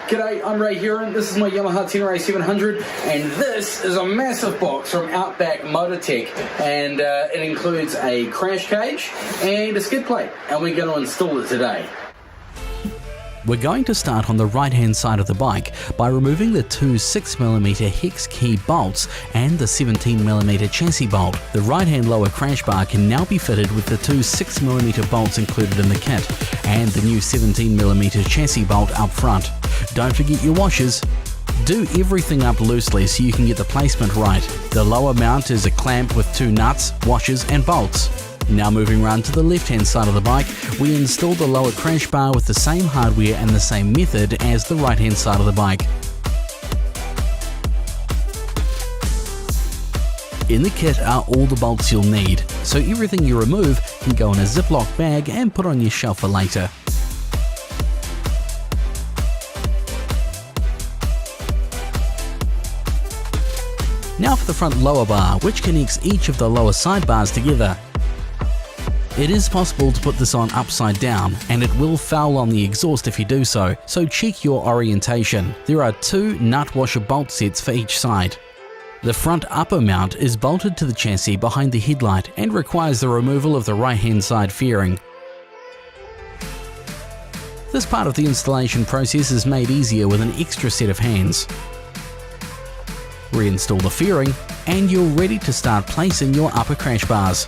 G'day, I'm Ray Huron. This is my Yamaha Tenere 700, and this is a massive box from Outback Motortek, and it includes a crash cage and a skid plate, and we're going to install it today. We're going to start on the right-hand side of the bike by removing the two 6mm hex key bolts and the 17mm chassis bolt. The right-hand lower crash bar can now be fitted with the two 6mm bolts included in the kit and the new 17mm chassis bolt up front. Don't forget your washers. Do everything up loosely so you can get the placement right. The lower mount is a clamp with two nuts, washers and bolts. Now moving round to the left-hand side of the bike, we install the lower crash bar with the same hardware and the same method as the right-hand side of the bike. In the kit are all the bolts you'll need, so everything you remove can go in a Ziploc bag and put on your shelf for later. Now for the front lower bar, which connects each of the lower side bars together. It is possible to put this on upside down, and it will foul on the exhaust if you do so check your orientation. There are two nut washer bolt sets for each side. The front upper mount is bolted to the chassis behind the headlight and requires the removal of the right-hand side fairing. This part of the installation process is made easier with an extra set of hands. Reinstall the fairing, and you're ready to start placing your upper crash bars.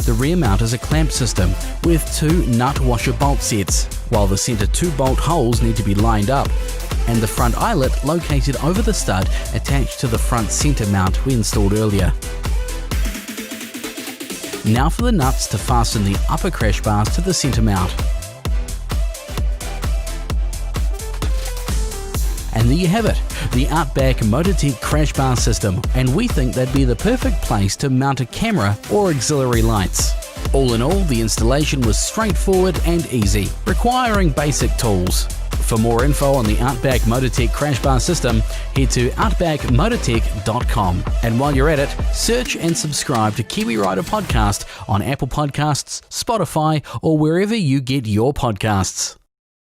The rear mount is a clamp system with two nut washer bolt sets, while the centre two bolt holes need to be lined up, and the front eyelet located over the stud attached to the front centre mount we installed earlier. Now for the nuts to fasten the upper crash bars to the centre mount. And there you have it, the Outback Motortek crash bar system, and we think they'd be the perfect place to mount a camera or auxiliary lights. All in all, the installation was straightforward and easy, requiring basic tools. For more info on the Outback Motortek crash bar system, head to outbackmotortek.com. And while you're at it, search and subscribe to Kiwi Rider Podcast on Apple Podcasts, Spotify, or wherever you get your podcasts.